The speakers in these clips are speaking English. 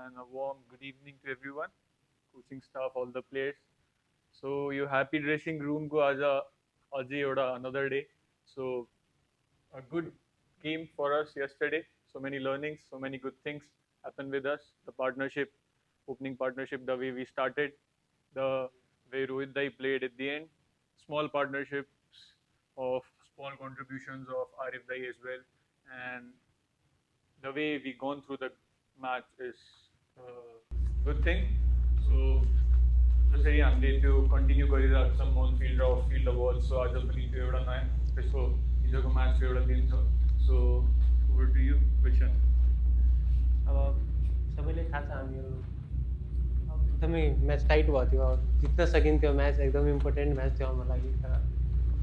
and a warm good evening to everyone, coaching staff, all the players. So your happy dressing room ko aaj another day. So a good game for us yesterday. So many learnings, so many good things happened with us. The partnership, opening partnership, the way we started, the way Rohit Dai played at the end, small partnerships of small contributions of Arif Dai as well, and the way we gone through the match is a good thing. So जसरी हामीले त्यो continue गरिरहेको छौँ on field र off field award so आज पनि त्यो एउटा नयाँ त्यसको हिजोको म्याचको एउटा दिन छ so over to you question अब सबैले थाहा छ हामीहरू एकदमै म्याच टाइट भएको थियो जित्न सकिन्थ्यो म्याच एकदमै इम्पोर्टेन्ट म्याच थियो हाम्रो लागि तर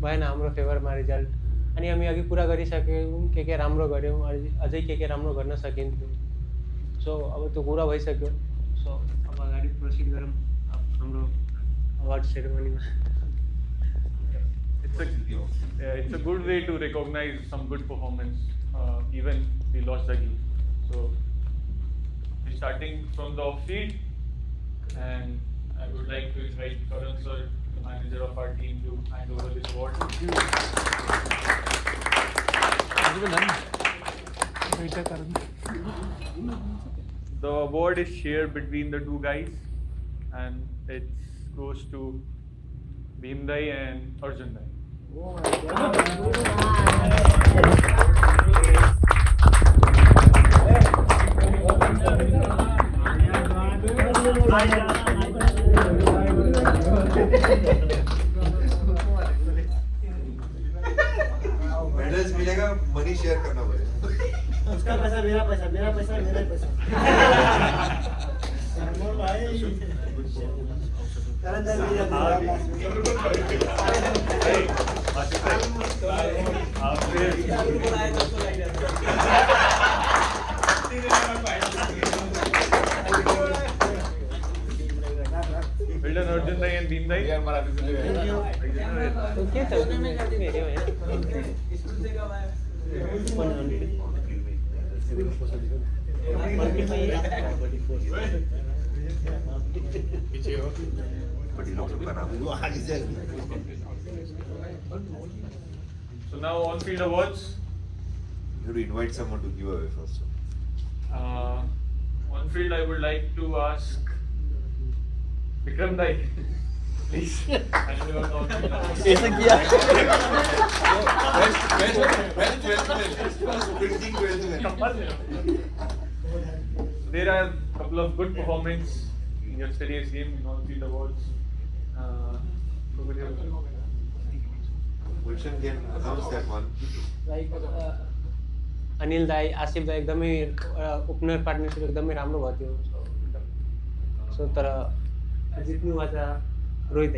भएन हाम्रो फेभरमा रिजल्ट अनि हामी अघि पुरा गरिसक्यौँ के राम्रो गऱ्यौँ अझै के राम्रो गर्न सकिन्थ्यो सो अब त्यो कुरा भइसक्यो सो अब अगाडि प्रोसिड गरौँ हाम्रो award सेरेमनीमा it's a good way to recognize some good performance even we lost the game. So we're starting from the off field and I would like to invite Karan sir, the manager of our team, to hand over this award. The award is shared between the two guys and it goes to Bhim Dai and Arjun Dai. Medals मिलेगा money share करना पड़ेगा उसका पैसा मेरा पैसा मेरा पैसा मेरा पैसा Well done, Arjun Dai and Bhim Dai. के छ हेऱ्यो So now on field awards. You have to invite someone to give away first. On field, I would like to ask Vikram Dai, please. ऐसा किया There are a couple of good performances in yesterday's game in on field awards. Wilson can announce that one. Like Anil दाई आसिफ दाई एकदमै opener partnership एकदमै राम्रो भएको थियो सो तर जित्नु भएको छ Rohit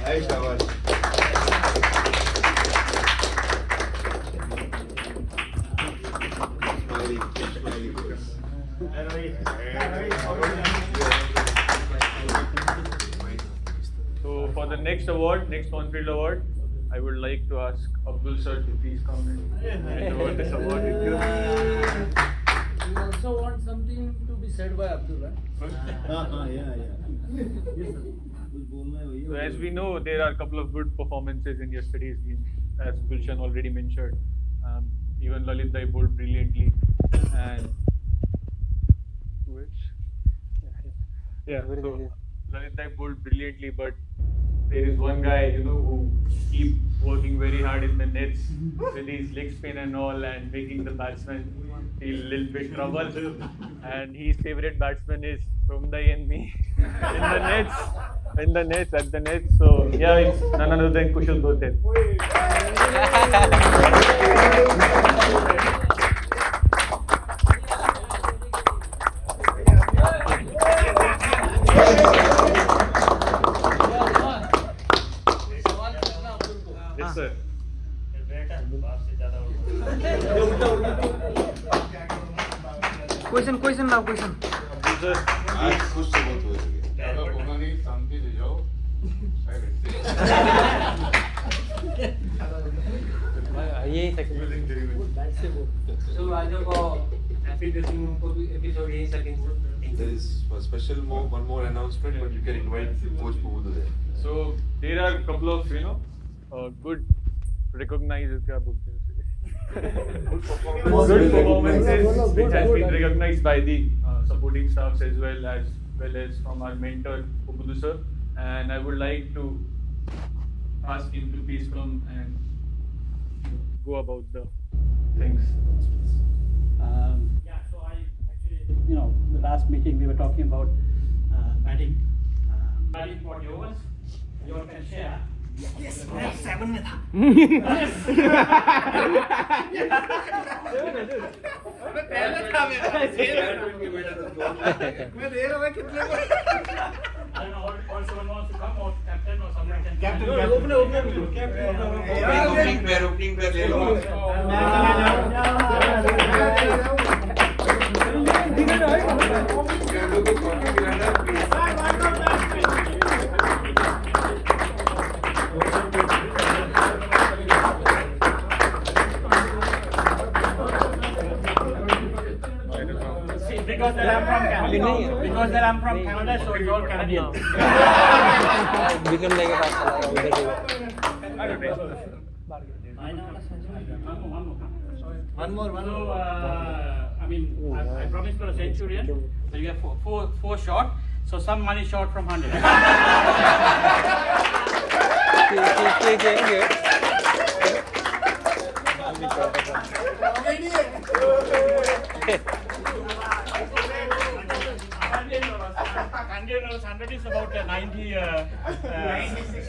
Hey, Shabash. So for the next award, next on field award, I would like to ask Abdul sir to please come and hand over this award with you. You also want something to be said by Abdul, right? So as we know, there are a couple of good performances in yesterday's game, as Gulshan already mentioned. Even Lalit Dai bowled brilliantly, and yeah, so Lalit Dai bowled brilliantly, but there is one guy, who keep working very hard in the nets with his leg spin and all, and making the batsman feel a little bit trouble. And his favorite batsman is Somdai and me in the nets. So yeah, it's none other than Kushal Dhotel. Yes, sir. Question लाओ question Sir, आज खुश से बहुत हुए थे। शांति से जाओ यही सकिन्छ सो आजको ह्याप्पी ड्रेसिङ रुमको एपिसोड यही सकिन्छ There is a special one more announcement, but you can invite Coach Pubudu there. So there are a couple of good recognized क्या बोलते हैं good performances which has been recognized by the supporting staffs as well as from our mentor Pubudu sir, and I would like to ask him to please come and go about the things. Yeah, so I actually, the last meeting we were talking about batting. Batting for yours, you all can share. Yes, 7 में था. I don't know, or someone wants to come, or captain or someone can. Captain. Opening pair ले लो. Because that I'm from Canada. Because that I'm from Canada, so it's all Canadian. Vikram लेके पास चला उधर भी One more. So, I mean, I promised for a centurion. So you have four short. So some money short from 100. $100 is about 90. 96.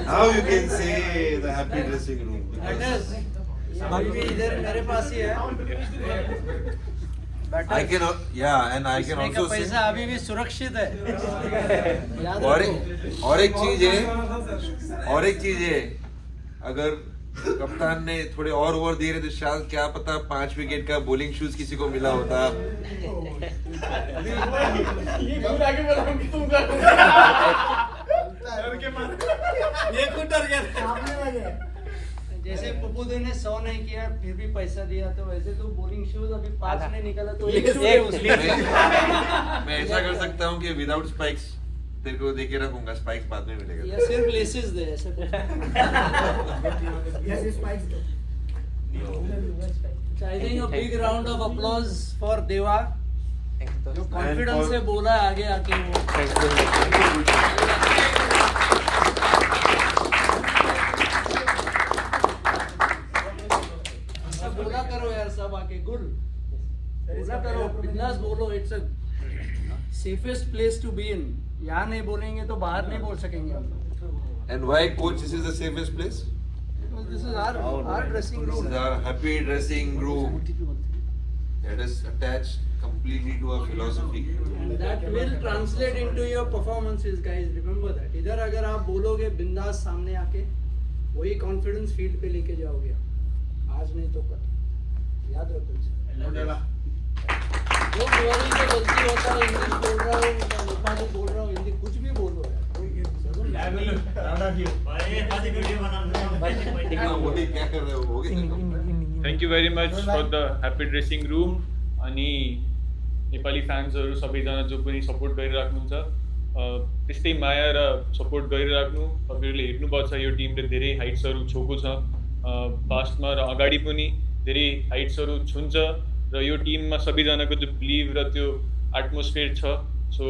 Now you can say the happy dressing room. because अभी भी इधर मेरे पास ही है I can, yeah, and I can इसमें का also पैसा say. अभी भी सुरक्षित है याद और रखो और एक चीज है अगर कप्तान ने थोड़े और ओवर दिए रहे तो शायद क्या पता 5 विकेट का बॉलिंग शूज किसी को मिला होता. ये खुद डर गया जैसे पुपुदू ने 100 नहीं किया फिर भी पैसा दिया तो वैसे तो बॉलिंग शूज अभी 5 नहीं निकाला तो एक शूज है उसमें मैं ऐसा कर सकता हूँ कि विदाउट स्पाइक्स तेरे को देके रखूंगा, स्पाइक्स बाद में मिलेगा. या सिर्फ लेसेस दे ऐसे I think a big round of applause for देवा जो कॉन्फिडेंस से बोला आगे आके वो बोला करो यार सब आके गुड बोला करो बिंदास बोलो it's a safest place to be in यहाँ नहीं बोलेंगे तो बाहर नहीं बोल सकेंगे हम लोग And why, coach, this is the safest place? This is our dressing This room is our happy dressing room. That is attached completely to our philosophy. and that will translate into your performances guys remember that इधर अगर आप बोलोगे बिंदास सामने आके वही confidence field पे लेके जाओगे आज नहीं तो कल याद रखो इसे जो बोलने से गलती होता है इंग्लिश बोल रहा हूँ नेपाली बोल रहा हूँ हिंदी कुछ भी बोलो यार वही क्या कर रहे हो Thank you very much for the happy dressing room अनि नेपाली फ्यान्सहरू सबैजना जो पनि सपोर्ट गरिराख्नुहुन्छ त्यस्तै माया र सपोर्ट गरिराख्नु. तपाईँहरूले हेर्नुभएको छ यो टिमले धेरै हाइट्सहरू छोएको छ पास्टमा र अगाडि पनि धेरै हाइट्सहरू छुन्छ र यो टिममा सबैजनाको त्यो बिलिभ र त्यो एटमोस्फियर छ. सो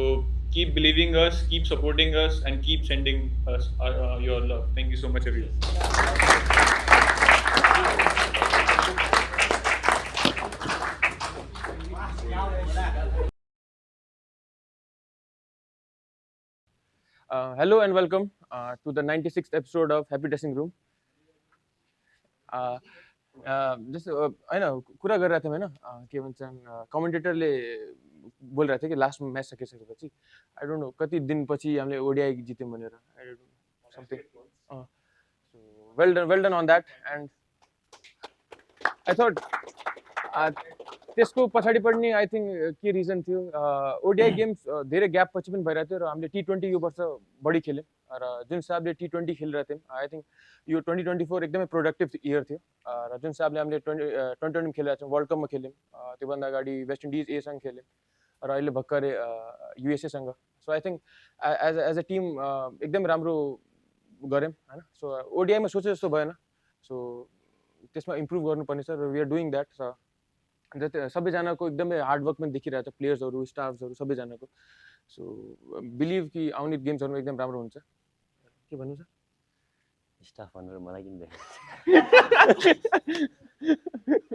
keep believing us, keep supporting us and keep sending us your love. Thank you so much everyone. Hello and welcome to the 96th episode of Happy Dressing Room. Just होइन कुरा गरिरहेको थियौँ होइन के भन्छन् कमेन्टेटरले बोलिरहेको थियो कि लास्ट म्याच सकिसकेपछि आई डोन्ट नो कति दिनपछि हामीले ओडिआई जित्यौँ भनेर. something. So well done on that. And I thought त्यसको पछाडि पनि आई थिङ्क के रिजन थियो ओडिआई गेम्स धेरै ग्याप पछि पनि भइरहेको थियो र हामीले T20 यो वर्ष बढी खेल्यौँ र जुन हिसाबले T20 खेलिरहेको थियौँ आई थिङ्क यो 2024 एकदमै प्रोडक्टिभ इयर थियो र जुन हिसाबले हामीले 2020 खेलिरहेको छौँ वर्ल्ड कपमा खेल्यौँ त्योभन्दा अगाडि वेस्ट इन्डिज एसँग खेल्यौँ र अहिले भर्खरै युएसएसँग so I think as a team एकदमै राम्रो गऱ्यौँ होइन सो ओडिआईमा सोचे जस्तो भएन सो त्यसमा इम्प्रुभ गर्नुपर्ने छ र वी आर डुइङ द्याट सबैजनाको एकदमै हार्डवर्क पनि देखिरहेको छ प्लेयर्सहरू स्टाफ्सहरू सबैजनाको सो बिलिभ कि आउने गेम्सहरूमा एकदम राम्रो हुन्छ के भन्नु छ स्टाफ भनेर मलाई किन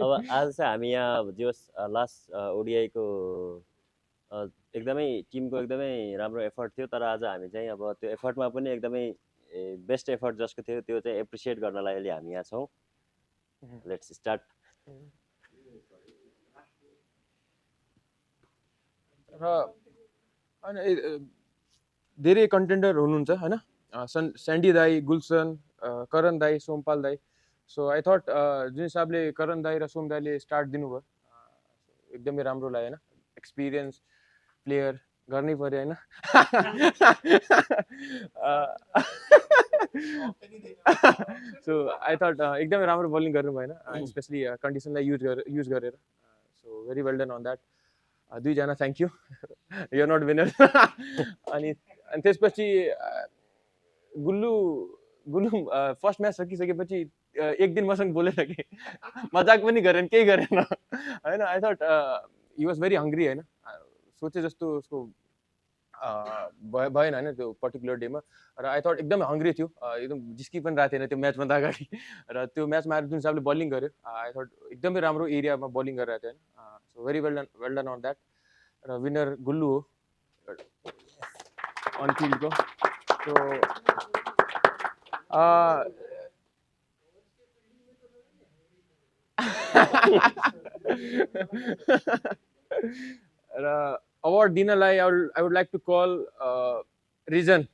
अब आज चाहिँ हामी यहाँ जो लास्ट ओडिआईको एकदमै टिमको एकदमै राम्रो एफर्ट थियो तर आज हामी चाहिँ अब त्यो एफर्टमा पनि एकदमै बेस्ट एफर्ट जसको थियो त्यो चाहिँ एप्रिसिएट गर्नलाई अहिले हामी यहाँ छौँ लेट्स स्टार्ट र होइन धेरै कन्टेन्डर हुनुहुन्छ होइन स्यान्डी दाई गुलसन करण दाई सोमपाल दाई सो आई थट जुन हिसाबले करण दाई र सोम दाईले स्टार्ट दिनुभयो एकदमै राम्रो लाग्यो होइन एक्सपिरियन्स प्लेयर गर्नै पऱ्यो होइन सो आई थट एकदमै राम्रो बलिङ गर्नुभयो होइन स्पेसली कन्डिसनलाई युज गरेर so very well done on that दुईजना thank you you are not winner अनि त्यसपछि गुल्लु फर्स्ट म्याच सकिसकेपछि एक दिन मसँग बोलेन कि मजाक पनि गरेन केही गरेन होइन I thought he was very hungry होइन सोचे जस्तो उसको भएन होइन त्यो पर्टिकुलर डेमा र आई थट एकदमै हङ्ग्री थियो एकदम जिस्की पनि रहेको थिएन त्यो म्याचभन्दा अगाडि र त्यो म्याचमा आएर जुन हिसाबले बलिङ गर्यो आई थट एकदमै राम्रो एरियामा बलिङ गरिरहेको थियो होइन so very well done on that र विनर गुल्लु हो अन फिल्डको सो र अवार्ड दिनलाई I would like to call Rijan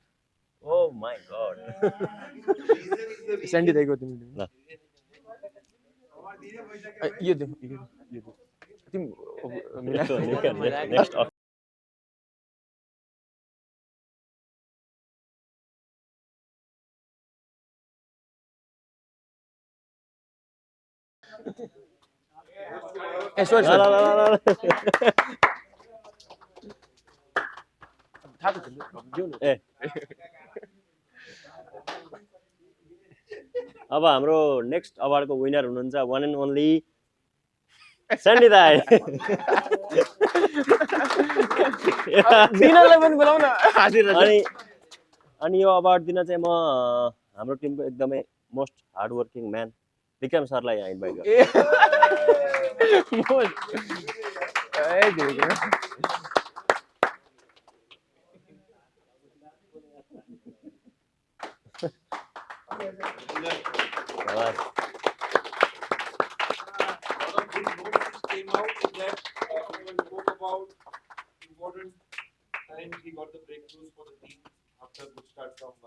oh my god Sandy दाइको तिमीले यो दे तिमी नेक्स्ट ए सरी अब हाम्रो नेक्स्ट अवार्डको विनर हुनुहुन्छ वान एन्ड ओन्ली स्यान्डी दाइ दिनलाई पनि बोलाउन अनि यो अवार्ड दिन चाहिँ म हाम्रो टिमको एकदमै मोस्ट हार्ड वर्किङ म्यान विक्रम सरलाई यहाँ इन्भाइट गर्छु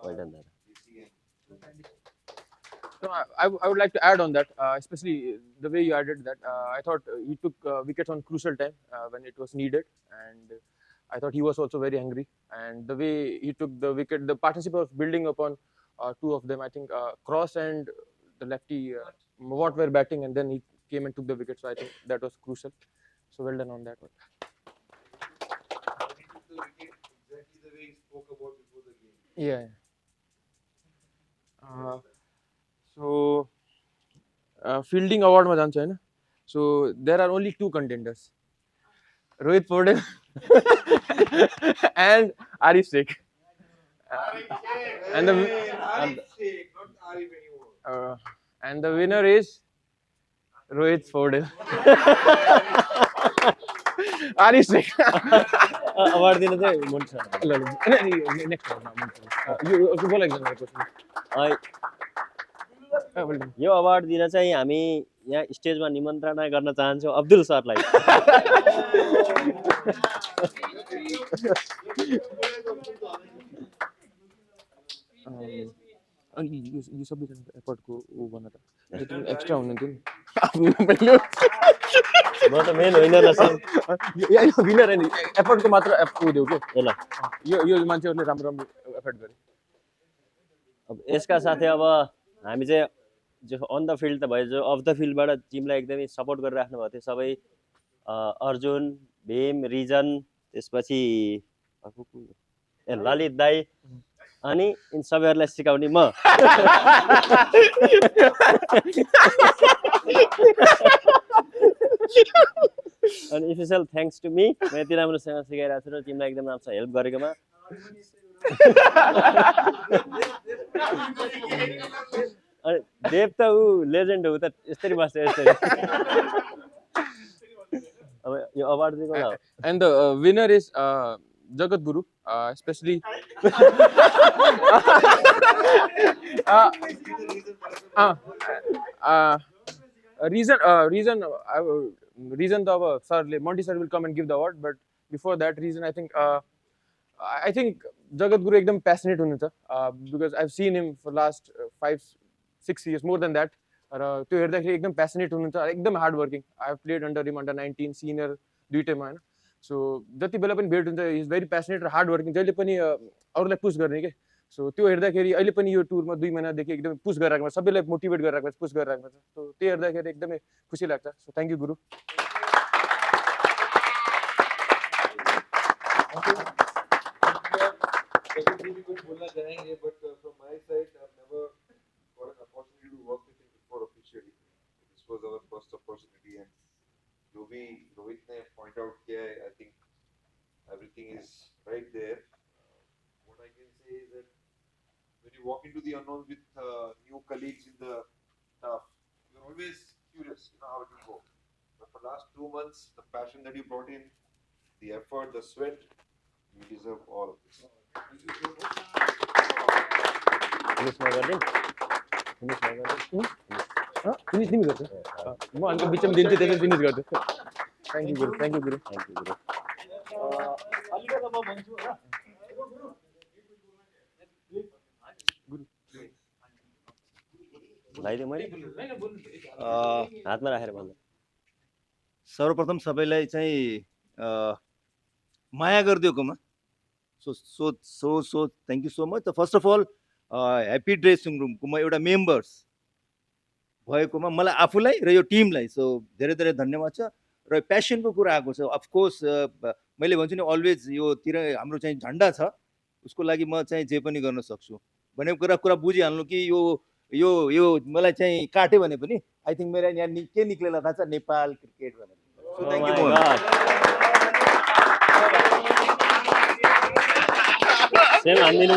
Well done, Dada. No, I would like to add on that, especially the way you added that. I thought he took wickets on crucial time when it was needed, and I thought he was also very hungry. And the way he took the wicket, the partnership was building upon two of them. I think Cross and the lefty Watt were batting, and then he came and took the wicket. So I think that was crucial. So well done on that one. Exactly the way he spoke about before the game. Yeah. So fielding award ma jन्छ हैन so there are only two contenders Rohit Paudel and Arif Sheikh and the winner is Rohit Paudel Arif Sheikh award दिन चाहिँ मुन्छ next यो बोल एकजना question यो award दिन चाहिँ हामी यहाँ स्टेजमा निमन्त्रणा गर्न चाहन्छौँ अब्दुल सरलाई मैले म त मेन होइन रहेछ विनर होइन एफर्टको मात्र उ दियो कि ल यो मान्छेहरूले राम्रो राम्रो एफर्ट गरे अब यसका साथै अब हामी चाहिँ जो अन द फिल्ड त भयो जो अफ द फिल्डबाट टिमलाई एकदमै सपोर्ट गरिराख्नु भएको थियो सबै अर्जुन भीम रिजन त्यसपछि ललित दाई अनि यिन सबैहरूलाई सिकाउने म अनि स्पेसल थ्याङ्क्स टु मी म यति राम्रोसँग सिकाइरहेको छु र टिमलाई एकदम राम्रो हेल्प गरेकोमा अनि देव त ऊ लेजेन्ड हो त यसरी बस्छ यसरी अब यो अवार्ड चाहिँ कसलाई हो and the winner is Jagat Guru, especially reason the sir Monty sir will come and give the award, but before that reason I think Jagat Guru ekdam passionate hununcha because I've seen him for last 5-6 years, more than that. र त्यो हेर्दाखेरि एकदम passionate हुनुहुन्छ एकदम hard working I have played under him under 19 senior दुइटैमा होइन so जति बेला पनि भेट हुन्छ इज भेरी प्यासनेट र हार्ड वर्किङ जहिले पनि अरूलाई पुस गर्ने के सो त्यो हेर्दाखेरि अहिले पनि यो टुरमा 2 महिनादेखि एकदमै पुस गरिरहेको छ सबैलाई मोटिभेट गरिरहेको छ पुस गरिरहेको छ सो त्यो हेर्दाखेरि एकदमै खुसी लाग्छ सो थ्याङ्क यू गुरु बोलना चाहेंगे but from my side I have never got an opportunity to work with him before officially. This was our first opportunity and जो भी रोहित ने point out किया है, I think everything is right there. What I can say is that when you walk into the unknown with new colleagues in the staff, you're always curious, you know how it will go. But for the last 2 months, the passion that you brought in, the effort, the sweat, you deserve all of this. Thank you so much. Finish तिमी गर्छ म अन्त बिचमा दिन्छु त्यसपछि finish गर्छु thank you guru thank you guru लगाइदिएँ मैले हातमा राखेर भन्दा सर्वप्रथम सबैलाई चाहिँ माया गरिदिएकोमा so thank you so much first of all happy dressing रुमको म एउटा मेम्बर्स भएकोमा मलाई आफूलाई र यो टिमलाई सो धेरै धेरै धन्यवाद छ र प्यासनको कुरा आएको छ अफकोर्स मैले भन्छु नि अलवेज यो हाम्रो चाहिँ झन्डा छ उसको लागि म चाहिँ जे पनि गर्न सक्छु भनेको कुरा बुझिहाल्नु कि यो मलाई चाहिँ काट्यो भने पनि आई थिङ्क मेरो यहाँ के निक्लेला थाहा छ नेपाल क्रिकेट भनेर सो थ्याङ्क यू सेम हान्दिनु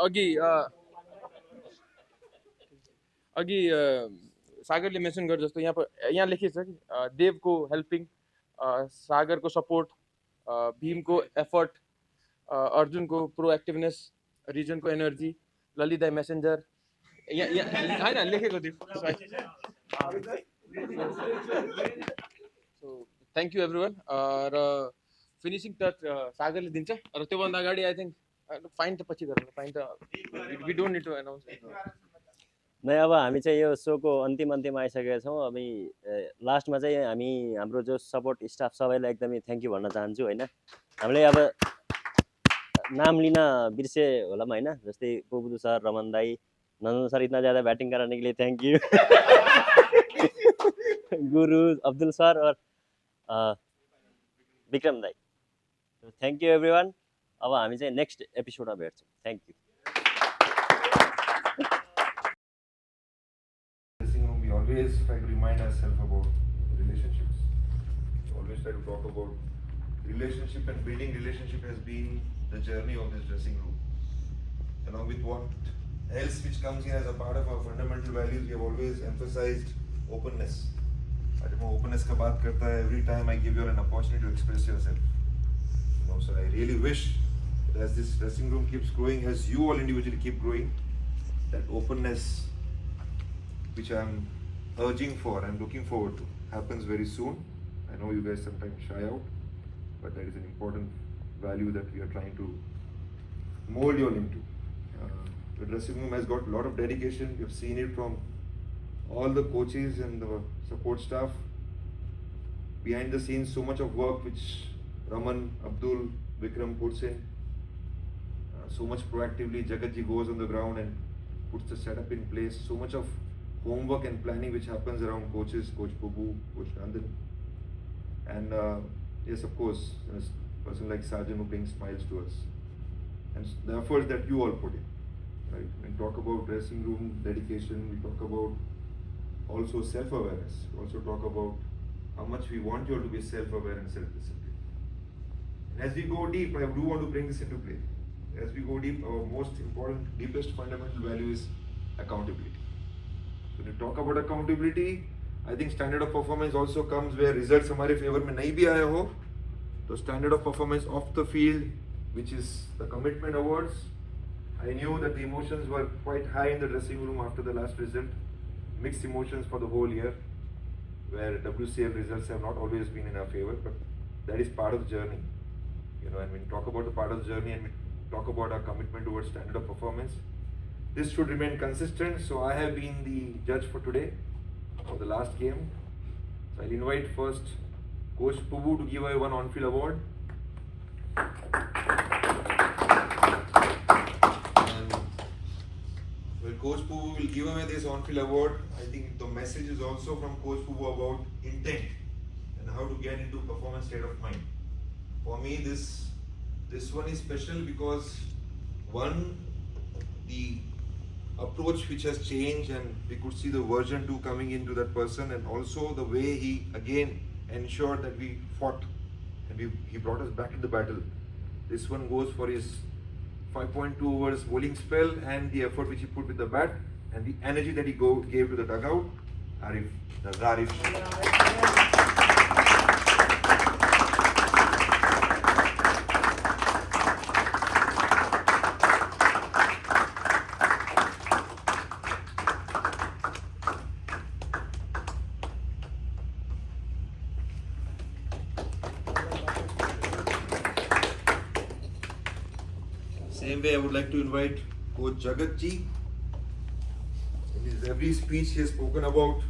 अघि सागरले मेन्सन गरे जस्तो यहाँ लेखिएको छ कि देवको हेल्पिङ सागरको सपोर्ट भीमको एफर्ट अर्जुनको प्रोएक्टिभनेस रिजनको एनर्जी ललित मेसेन्जर होइन लेखेको थियो so thank you everyone र फिनिसिङ टच सागरले दिन्छ र त्योभन्दा अगाडि आई थिङ्क फाइन त पछि गरौँ फाइन त we don't need to announce नै अब हामी चाहिँ यो सोको अन्तिम आइसकेका छौँ अब लास्टमा चाहिँ हामी हाम्रो जो सपोर्ट स्टाफ सबैलाई एकदमै थ्याङ्क यू भन्न चाहन्छु होइन हामीले अब नाम लिन बिर्से होला होइन जस्तै पोबुदु सर रमन दाई नन्दन सर इतना ज़्यादा बैटिंग कराने के लिए thank you Guru Abdul sir और विक्रम दाई थ्याङ्क यू एभ्रिवान अब हामी चाहिँ नेक्स्ट एपिसोडमा भेट्छौँ thank you We always try to remind ourselves about relationships. We always try to talk about relationship, and building relationship has been the journey of this dressing room. Along with what else which comes in as a part of our fundamental values, we have always emphasized openness. I don't know, openness ka baat karta hai every time I give you an opportunity to express yourself. You know, so I really wish that as this dressing room keeps growing, as you all individually keep growing, that openness which I'm urging for and looking forward to happens very soon. I know you guys sometimes shy out, but that is an important value that we are trying to mold you all into. The dressing room has got a lot of dedication. We've seen it from all the coaches and the support staff. Behind the scenes, so much of work which Raman, Abdul, Vikram puts in. So much proactively, Jagatji goes on the ground and puts the setup in place. So much of homework and planning which happens around coaches, Coach Prabhu, Coach Nandan. And yes, of course, there's a person like Sajan who brings smiles to us. And the efforts that you all put in. Right? When we talk about dressing room dedication, we talk about also self-awareness. We also talk about how much we want you all to be self-aware and self-disciplined. And as we go deep, I do want to bring this into play. As we go deep, our most important, deepest fundamental value is accountability. So when you talk about accountability, I think standard of performance also comes where results हमारे favor में नहीं भी आए हो, तो standard of performance off the field, which is the commitment awards. I knew that the emotions were quite high in the dressing room after the last result, mixed emotions for the whole year, where WCL results have not always been in our favor, but that is part of the journey. You know, and when we talk about the part of the journey and we talk about our commitment towards standard of performance, this should remain consistent. So I have been the judge for today, for the last game. So I'll invite first Coach Prabhu to give away one on-field award. And well, Coach Prabhu will give away this on-field award. I think the message is also from Coach Prabhu about intent and how to get into performance state of mind. For me, this one is special because one, the approach which has changed and we could see the version 2 coming into that person, and also the way he again ensured that we fought and he brought us back in the battle. This one goes for his 5.2 overs bowling spell and the effort which he put with the bat and the energy that he gave to the dugout. Arif, the Zarif. Same way, I would like to invite Coach Jagatji. In his every speech, he has spoken about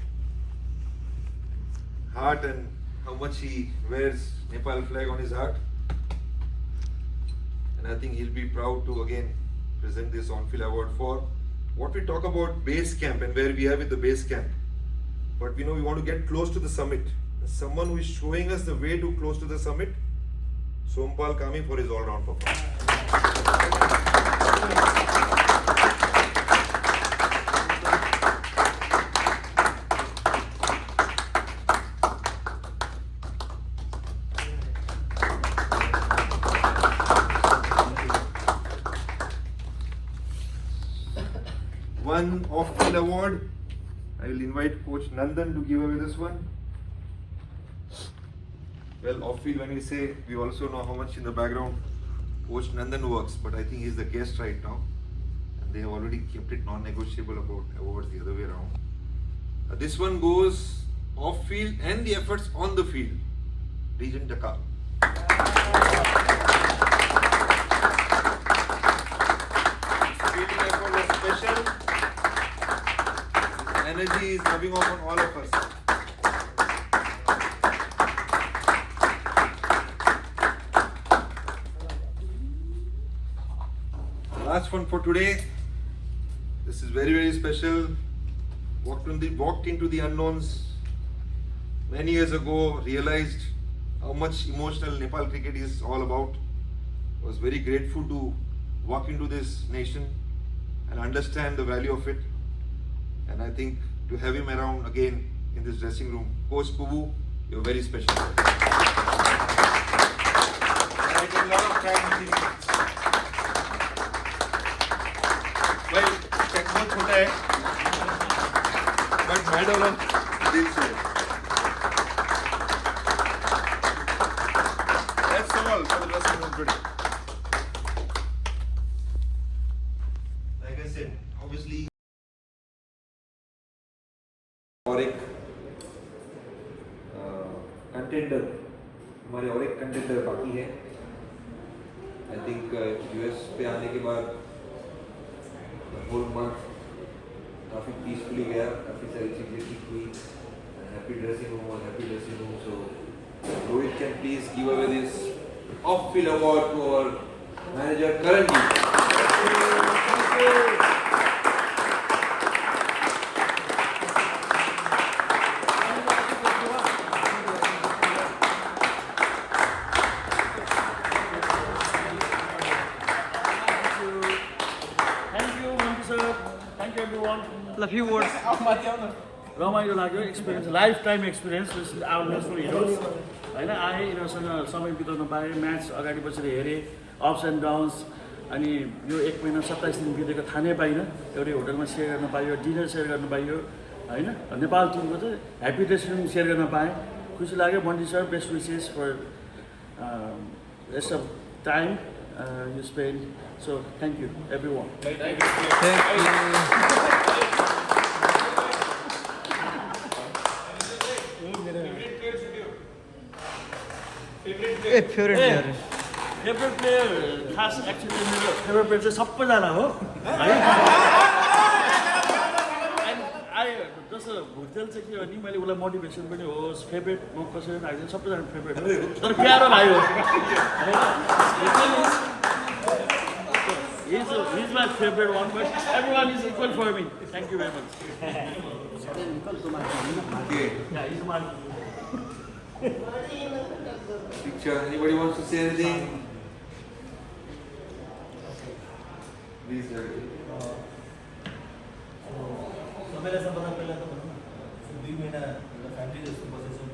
heart and how much he wears Nepal flag on his heart. And I think he'll be proud to again present this on-field award for what we talk about base camp and where we are with the base camp. But we know we want to get close to the summit. Someone who is showing us the way to close to the summit, Sompal Kami, for his all-round performance. One off-field award. I will invite Coach Nandan to give away this one. Well, off-field, when we say, we also know how much in the background Coach Nandan works, but I think he's the guest right now. And they have already kept it non-negotiable about awards the other way around. This one goes off-field and the efforts on the field. Regent Dakar. Fielding effort was special. Energy is rubbing off on all of us. Last one for today. This is very, very special. Walked into the unknowns many years ago, realized how much emotional Nepal cricket is all about. Was very grateful to walk into this nation and understand the value of it. And I think to have him around again in this dressing room, Coach Prabhu, you're very special. I get a lot of time with him. Well, checkbook छोटा है, but medal of दिल से. That's all for the dressing room today. Like I said, obviously. और एक contender, हमारे और एक contender बाकी है. आई थिंक यूएस पे आने के बाद the whole month काफी पीसफुली गया, काफी सारी चीजें ठीक हुई, हैप्पी ड्रेसिंग रूम और happy dressing room. So Rohit can please give away this off-field award to our manager Karan. Thank you, Manju sir. Thank you, everyone. A few words. रमाइलो लाग्यो experience, life time experience our national heroes होइन. आएँ यिनीहरूसँग समय बिताउन पाएँ, match अगाडि बसेर हेरेँ, अप्स एन्ड डाउन्स. अनि यो 1 महिना 27 दिन बितेको थाहा नै पाइनँ. एउटै होटलमा सेयर गर्न पाइयो, डिनर सेयर गर्न पाइयो होइन. नेपाल टिमको चाहिँ ह्याप्पी ड्रेसिङ रुम सेयर गर्न पाएँ, खुसी लाग्यो. Monty sir, best wishes for rest of time you spend. So thank you everyone. Favourite player खास एक्चुली मेरो फेभरेट प्लेयर चाहिँ सबैजना हो है. जस्तो भुटेल चाहिँ के भने मैले उसलाई मोटिभेसन पनि होस्, फेभरेट म कसरी राख्दैन, सबैजना फेभरेट हो, तर प्यारो भाइ हो. He's my favorite one, but everyone is equal for me. Thank you very much. Okay. Yeah, he's my. Picture. Anybody wants to say anything? Please. सबैलाई सबभन्दा पहिला त भनौँ न 2 महिना फ्यामिली जस्तो बसेछौँ.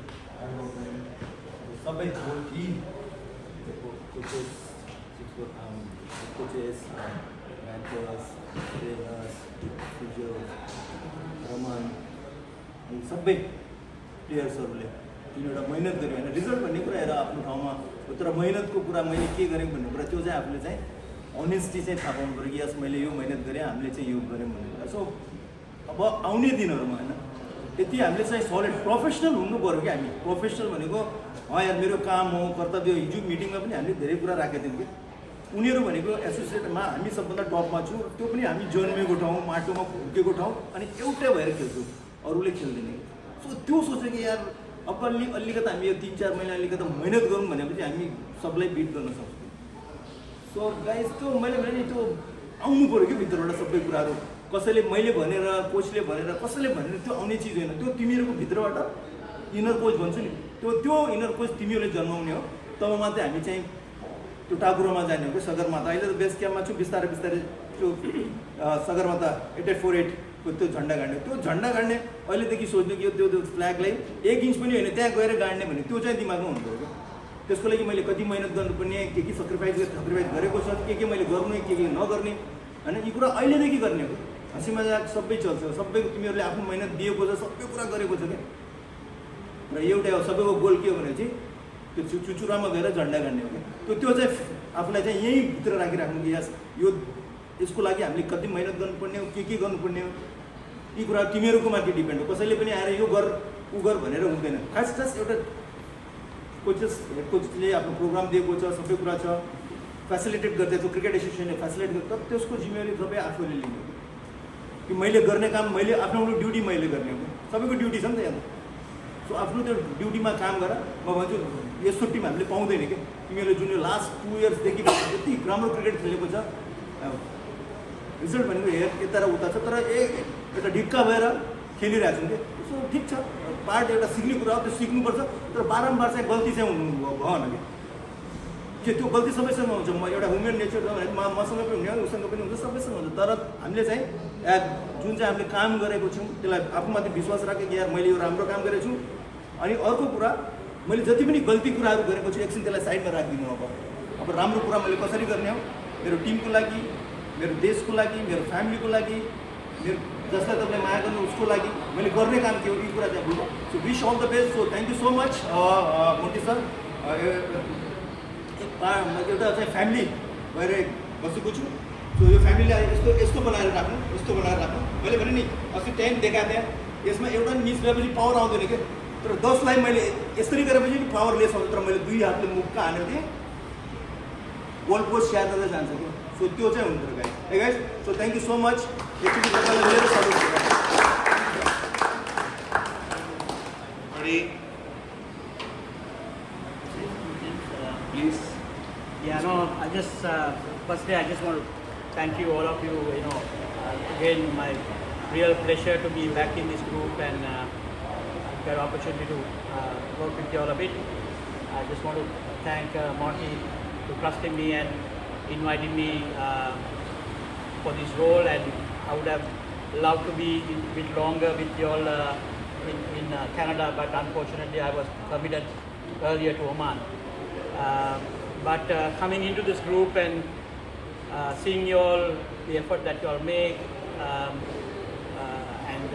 सबै whole team coaches, managers, trainers, physio, Raman अनि सबै प्लेयर्सहरूले 3 वटा मेहनत गऱ्यो होइन. रिजल्ट भन्ने कुरा हेर आफ्नो ठाउँमा, तर मेहनतको कुरा मैले के गरेँ भन्ने कुरा त्यो चाहिँ आफूले चाहिँ अनेस्टी चाहिँ थाहा पाउनु पऱ्यो कि यस मैले यो मेहनत गरेँ, हामीले चाहिँ यो गऱ्यौँ भन्ने कुरा. सो अब आउने दिनहरूमा होइन यति हामीले चाहिँ सलिड प्रोफेसनल हुनु पऱ्यो कि हामी. प्रोफेसनल भनेको यार मेरो काम हो, कर्तव्य. हिजो मिटिङमा पनि हामीले धेरै कुरा राखेको थियौँ कि उनीहरू भनेको एसोसिएटमा हामी सबभन्दा टपमा छु, त्यो पनि हामी जन्मेको ठाउँ, माटोमा हुर्केको ठाउँ, अनि एउटै भएर खेल्छौँ, अरूले खेल्दैन. सो त्यो सोचेँ कि यार अब अलिकति हामी यो 3-4 महिना अलिकति मेहनत गरौँ भनेपछि हामी सबलाई बिट गर्न सक्छौँ. सो गाइस त्यो मैले भने नि त्यो आउनु पऱ्यो कि भित्रबाट सबै कुराहरू. कसैले मैले भनेर, कोचले भनेर, कसैले भनेर त्यो आउने चिज होइन. त्यो तिमीहरूको भित्रबाट इनर कोच भन्छु नि, त्यो इनर कोच तिमीहरूले जन्माउने हो. तब मात्रै हामी चाहिँ त्यो टाकुरोमा जाने हो कि सगरमाथा. अहिले त बेस क्याम्पमा छु, बिस्तारै बिस्तारै त्यो सगरमाथा 8848 को त्यो झन्डा गाड्ने. त्यो झन्डा गाड्ने अहिलेदेखि सोच्नु कि त्यो फ्ल्यागलाई 1 इन्च पनि होइन त्यहाँ गएर गाड्ने भने त्यो चाहिँ दिमागमा हुनु पऱ्यो. त्यसको लागि मैले कति मेहनत गर्नुपर्ने, के सक्रिफाइस गरेको छ, के मैले गर्नु, के नगर्ने होइन. यी कुरा अहिलेदेखि गर्ने हो. हाँसी मजाक सबै चल्छ, सबै तिमीहरूले आफ्नो मेहनत दिएको छ, सबै कुरा गरेको छ क्या. र एउटै हो सबैको गोल के हो भने चाहिँ त्यो चुचुरामा गएर झन्डा गाड्ने हो क्या. त्यो चाहिँ आफूलाई चाहिँ यहीँ भित्र राखिराख्नु कि यसको लागि हामीले कति मेहनत गर्नुपर्ने हो, के गर्नुपर्ने हो. यी कुरा तिमीहरूको माथि डिपेन्ड हो. कसैले पनि आएर यो गर ऊ गर भनेर हुँदैन. खास एउटा हेड कोचले आफ्नो प्रोग्राम दिएको छ, सबै कुरा छ, फेसिलिटेट गर्दै त्यो क्रिकेट एसोसिएसनले फेसिलिटेट गर्छ, तर त्यसको जिम्मेवारी सबै आफूले लिने हो कि मैले गर्ने काम मैले आफ्नो ड्युटी मैले गर्ने हो. सबैको ड्युटी छ नि त यहाँ. सो आफ्नो त्यो ड्युटीमा काम गर. म भन्छु यस्तो टिम हामीले पाउँदैन कि तिमीहरूले जुन यो लास्ट 2 इयर्सदेखि यति राम्रो क्रिकेट खेलेको छ. रिजल्ट भनेको हेर यता र उता छ, तर एउटा ढिक्का भएर खेलिरहेको छौँ कि. सो ठिक छ, पार्ट एउटा सिक्ने कुरा हो, त्यो सिक्नुपर्छ. तर बारम्बार चाहिँ गल्ती चाहिँ हुनु भएन कि त्यो गल्ती सबैसँग हुन्छ. म एउटा ह्युमन नेचर छ भने मसँग पनि हुने, उसँग पनि हुन्छ, सबैसँग हुन्छ. तर हामीले चाहिँ जुन चाहिँ हामीले काम गरेको छौँ त्यसलाई आफूमाथि विश्वास राखेँ कि यार मैले यो राम्रो काम गरेको छु. अनि अर्को कुरा मैले जति पनि गल्ती कुराहरू गरेको छु एकछिन त्यसलाई साइडमा राखिदिनु. अब राम्रो कुरा मैले कसरी गर्ने हो, मेरो टिमको लागि, मेरो देशको लागि, मेरो फ्यामिलीको लागि, मेरो जसलाई तपाईँले माया गर्नु उसको लागि मैले गर्ने काम के हो, यी कुरा चाहिँ बुझ्नु. So wish all the best. So thank you so much Monte sir. एउटा चाहिँ फ्यामिली भएर बसेको छु. सो यो फ्यामिलीलाई यस्तो बनाएर राख्नु, यस्तो बनाएर राख्नु. मैले भने नि अस्ति 10 देखाएको थिएँ, यसमा एउटा मिस भएपछि पावर आउँदैन क्या. तर 10लाई मैले यसरी गरेपछि नि पावर लेस आउँछ. तर मैले 2 हातले मुखका हानेको थिएँ, गोल पोस्ट स्याहार्दै जान्छ क्या. सो सो त्यो चाहिँ हुनु पऱ्यो गाइस है guys so thank you so much एकचोटि तपाईँलाई मेरो support Ready? Please. Yeah, no, I just, firstly, I just want to thank you, all of you, again, my real pleasure to be back in this group and get opportunity to work with you all a bit. I just want to thank Monty for trusting me and inviting me for this role, and I would have loved to be a bit longer with you all in Canada, but unfortunately I was committed earlier to Oman. But coming into this group and seeing you all, the effort that you all make, and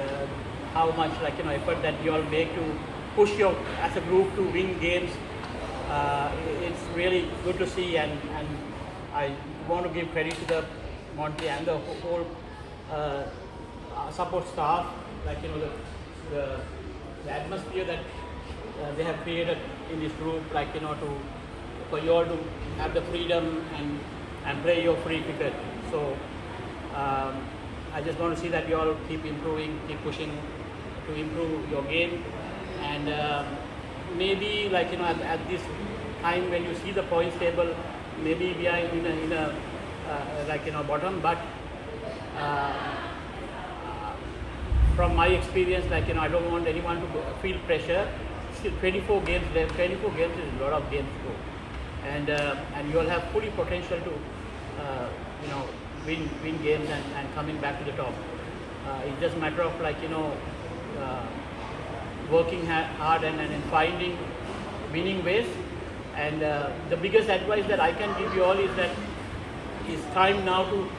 how much effort that you all make to push your as a group to win games, it's really good to see, and I want to give credit to the Monty and the whole support staff, the atmosphere that they have created in this group, for you all to have the freedom and play your free cricket. So I just want to see that you all keep improving, keep pushing to improve your game, and maybe at this time when you see the points table, maybe we are in a bottom, but from my experience, I don't want anyone to feel pressure. Still 24 games left. 24 games is a lot of games to go, and you all have fully potential to win games and coming back to the top. It's just a matter of working hard and finding winning ways. And the biggest advice that I can give you all is that it's time now to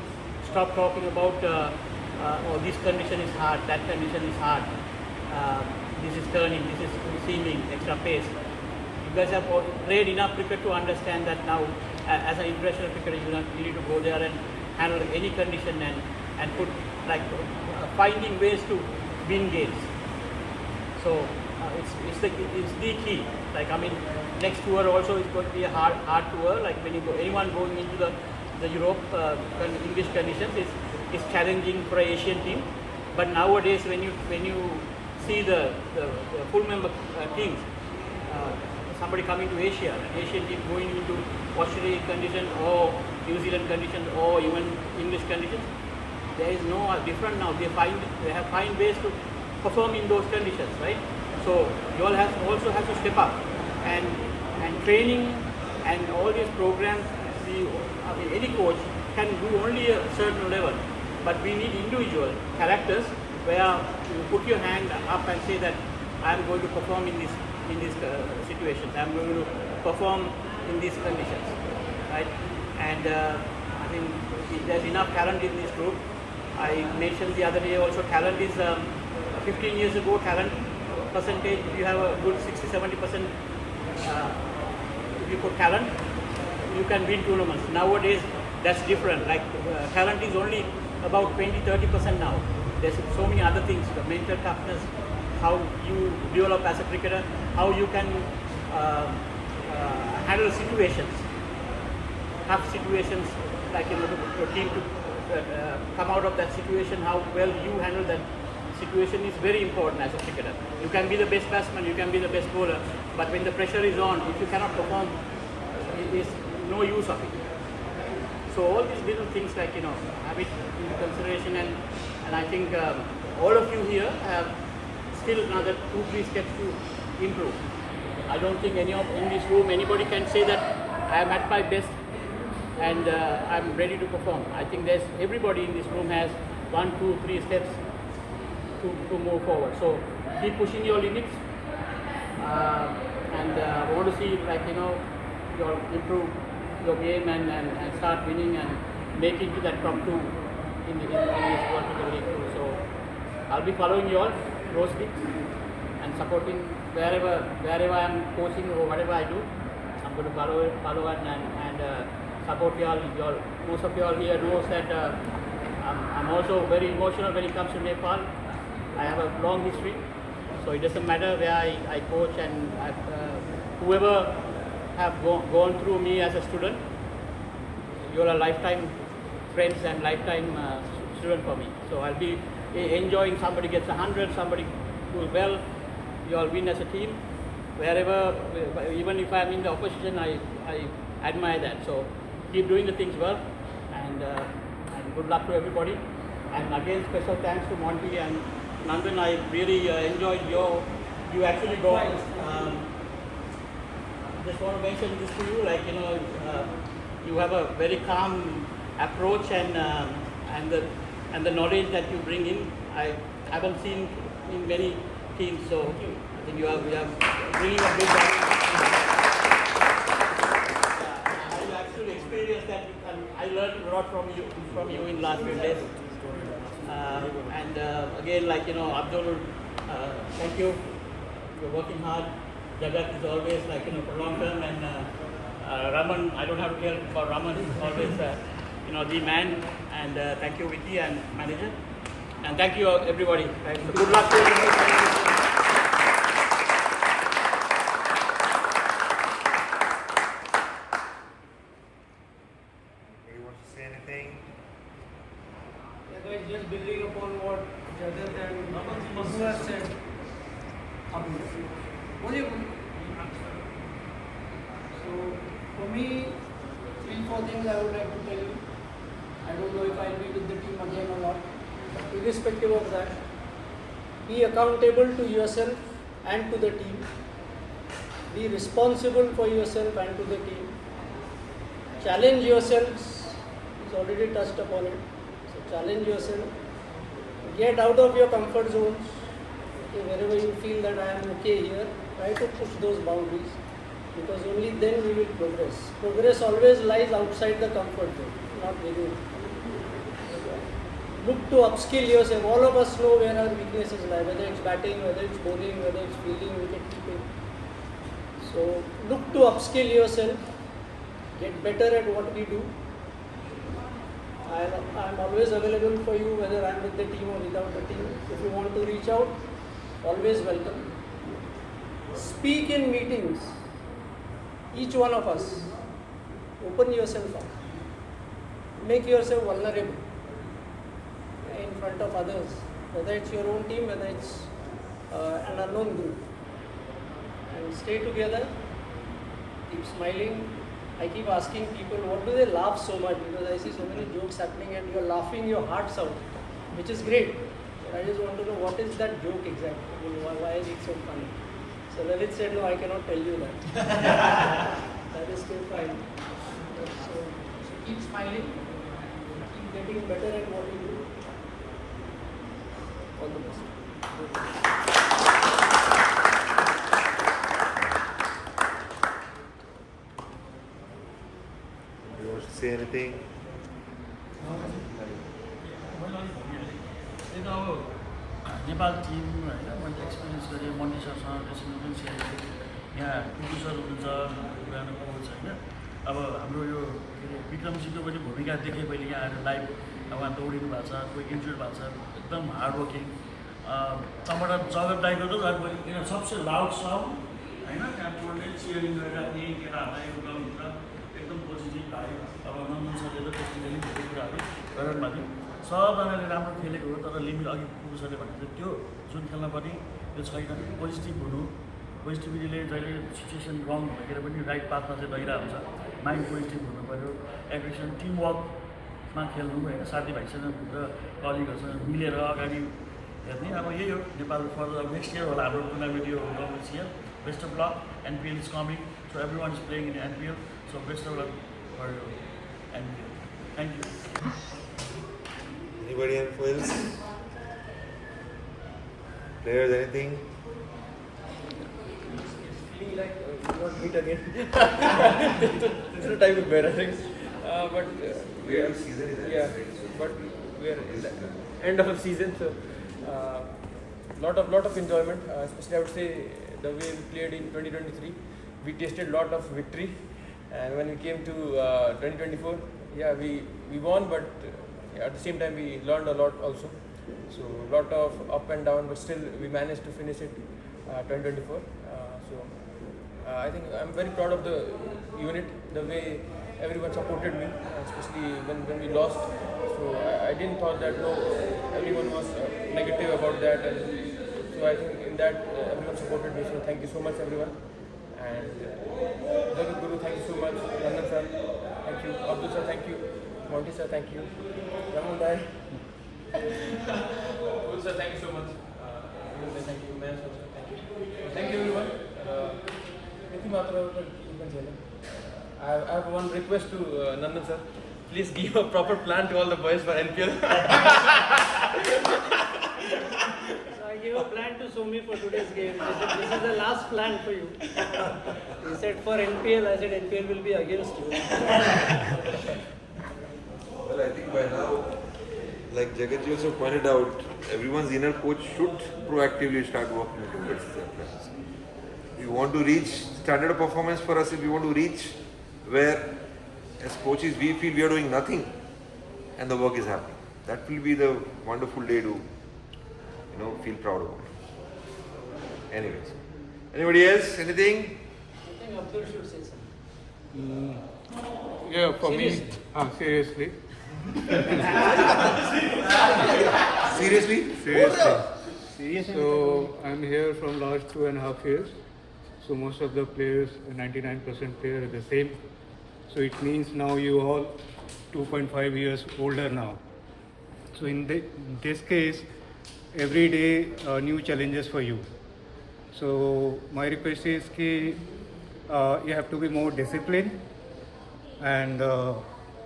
stop talking about oh, this condition is hard, that condition is hard, this is turning, this is seaming, extra pace. You guys have played enough cricket to understand that now, as an international cricketer, you need to go there and handle any condition and put finding ways to win games. So it's the key. Next tour also is going to be a hard tour. When you go, anyone going into the Europe English conditions is challenging for an Asian team. But nowadays, when you see the full member teams, somebody coming to Asia, an Asian team going into Australian conditions or New Zealand conditions or even English conditions, there is no different now. They have find ways to perform in those conditions, right? So you all also have to step up, and training and all these programs. Any coach can do only a certain level, but we need individual characters where you put your hand up and say that I am going to perform in these situations. I am going to perform in these conditions, right? And I think there's enough talent in this group. I mentioned the other day also, talent is 15 years ago, talent percentage, if you have a good 60-70%, if you put talent, you can win tournaments. Nowadays, that's different. Talent is only about 20-30% now. There's so many other things, the mental toughness, how you develop as a cricketer, how you can handle situations, tough situations, your team to come out of that situation, how well you handle that situation is very important as a cricketer. You can be the best batsman, you can be the best bowler, but when the pressure is on, if you cannot perform, it is no use of it. So all these little things have it in consideration, and I think all of you here have still another 2-3 steps to improve. I don't think in this room anybody can say that I am at my best and I'm ready to perform. I think everybody in this room has 1, 2, 3 steps to move forward. So keep pushing your limits, and I want to see you improve your game and start winning and make it to that top 2 in this World Cricket League too. So I'll be following you all closely and supporting wherever I am coaching or whatever I do. I'm going to follow and support you all. Most of you all here knows that I'm also very emotional when it comes to Nepal. I have a long history, so it doesn't matter where I coach, and whoever have gone through me as a student, you're a lifetime friends and lifetime student for me. So I'll be enjoying somebody gets 100, somebody does well, you all win as a team. Wherever, even if I'm in the opposition, I admire that. So keep doing the things well, and good luck to everybody. And again, special thanks to Monty and Nandan. I really enjoyed you actually got. Just want to mention this to you, like you have a very calm approach and the knowledge that you bring in. I haven't seen in many teams, so I think you are bringing a big. I actually experienced that, and I learned a lot from you in last few days. Again, like Abdul, thank you. You're working hard. Jagat is always like for long term, and Raman, I don't have to tell about Raman. He's always the man. And thank you, Vicky and manager, and thank you everybody. Right? So good luck to everybody. Anybody wants to say anything? Yeah, guys, just building upon what Jagat and Babu have said. So, for me, 3-4 things I would like to tell you. I don't know if I'll be with the team again or not. But irrespective of that, be accountable to yourself and to the team. Be responsible for yourself and to the team. Challenge yourselves. He's already touched upon it. So challenge yourself. Get out of your comfort zones. Okay, wherever you feel that I am okay here, try to push those boundaries, because only then we will progress. Progress always lies outside the comfort zone, not within. Look to upskill yourself. All of us know where our weaknesses lie, whether it's batting, whether it's bowling, whether it's fielding, wicket keeping. So look to upskill yourself, get better at what we do. I'm always available for you, whether I'm with the team or without the team. If you want to reach out, always welcome. Speak in meetings. Each one of us, open yourself up. Make yourself vulnerable in front of others, whether it's your own team, whether it's an unknown group. And stay together, keep smiling. I keep asking people, what do they laugh so much? Because I see so many jokes happening and you're laughing your hearts out, which is great. But I just want to know, what is that joke exactly? Why is it so funny? So Lalit said, no, I cannot tell you that. That is still fine. So keep smiling, keep getting better at what you do. All the best. You want to say anything? Nepal team होइन मैले experience गरेँ मन्टी सरसँग त्यसरी पनि share गरेँ यहाँ टुटु sir हुनुहुन्छ पुरानो coach होइन अब हाम्रो यो के अरे विक्रमजीको पनि भूमिका देखेँ मैले यहाँ आएर लाइभ अब उहाँ दौडिनु भएको छ कोही इन्जुर्ड भएको छ एकदम हार्ड वर्किङ त्यहाँबाट जगत दाइको त किन सबसे लाउड साउन्ड होइन त्यहाँ टोल्ने चियरिङ गरिराख्ने केटाहरूलाई उठाउनुहुन्छ एकदम पोजिटिभ लाग्यो अब नन्दन सरले त टेक्निकली धेरै कुराहरू गरेर माथि सबजनाले राम्रो खेलेको हो तर लिमिट अघि पुगु सरले भनेको त्यो जुन खेल्न पनि त्यो छैन पोजिटिभ हुनु पोजिटिभिटीले जहिले सिचुएसन रङ भएर पनि राइट पाथमा चाहिँ गइरहेको हुन्छ माइन्ड पोजिटिभ हुनु पऱ्यो एग्रेसन टिमवर्कमा खेल्नु होइन साथीभाइसँग र कलिगहरूसँग मिलेर अगाडि हेर्ने अब यही हो नेपाल फर्दर नेक्स्ट इयर होला हाम्रो tournament yo government year best of luck NPL is coming so every one is playing in NPL so best of luck for NPL thank you Anybody else? Players, anything? Feeling like we will not meet again. This is a time of embarrassing. But we are Season is yeah, but we are in the end of the season, so lot of enjoyment. Especially I would say the way we played in 2023, we tasted lot of victory, and when we came to 2024, yeah, we won, but at the same time we learned a lot also. So lot of up and down, but still we managed to finish it 2024. So I think I'm very proud of the unit, the way everyone supported me, especially when we lost. So I didn't thought that everyone was negative about that, and so I think in that everyone supported me. So thank you so much, everyone. And Jagat Guru, thank you so much. Nandan sir, thank you. Abdul sir, thank you. Monty sir, thank you. Raman bhai. Abdul sir, thank you so much. Thank you. Mahesh sir, thank you. Thank you, everyone. I have one request to Nandan sir. Please give a proper plan to all the boys for NPL. So I gave a plan to Somi for today's game. I said, this is the last plan for you. He said for NPL, I said NPL will be against you. Well, I think by now, like Jagatji also pointed out, everyone's inner coach should proactively start working towards their plans. We want to reach standard of performance for us. If we want to reach where, as coaches, we feel we are doing nothing and the work is happening. That will be the wonderful day to, feel proud about. Anyways, anybody else? Anything? I think Abdul should say something. Yeah, for me, seriously. Seriously? Seriously. So I'm here from last 2.5 years. So most of the players, 99% player are the same. So it means now you all 2.5 years older now. So in this case, every day new challenges for you. So my request is that you have to be more disciplined and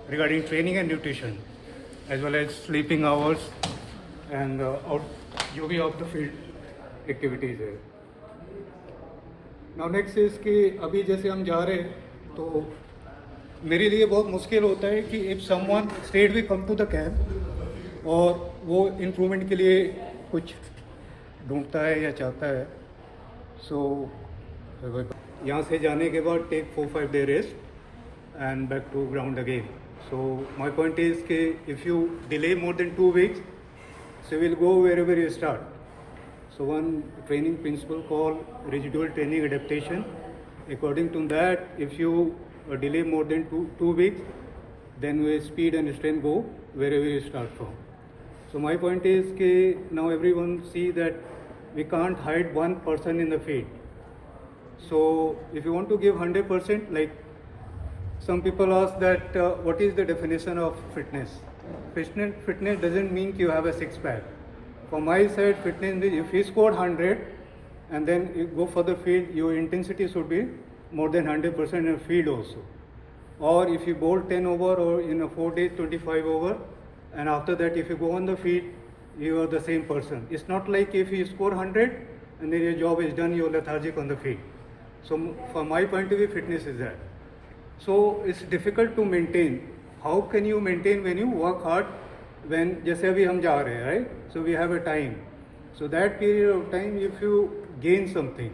regarding training and nutrition, as well as sleeping hours and जो भी off the field activities है. Now next is कि अभी जैसे हम जा रहे तो मेरे लिए बहुत मुश्किल होता है कि if someone straight we come to the camp और वो improvement के लिए कुछ ढूंढता है या चाहता है, so यहाँ से जाने के बाद take 4-5 day rest and back to ground again. So my point is that if you delay more than 2 weeks, so you will go wherever you start. So one training principle called residual training adaptation. According to that, if you delay more than two weeks, then your speed and strength go wherever you start from. So my point is that now everyone see that we can't hide one person in the field. So if you want to give 100%, like some people ask that what is the definition of fitness? Fitness doesn't mean you have a six-pack. From my side, fitness means if you scored 100 and then you go for the field, your intensity should be more than 100% in the field also. Or if you bowl 10 over or in a 4 days 25 over, and after that if you go on the field, you are the same person. It's not like if you score 100 and then your job is done, you're lethargic on the field. So from my point of view, fitness is that. So it's difficult to maintain. How can you maintain when you work hard? When जैसे अभी हम जा रहे हैं, right? So we have a time. So that period of time, if you gain something,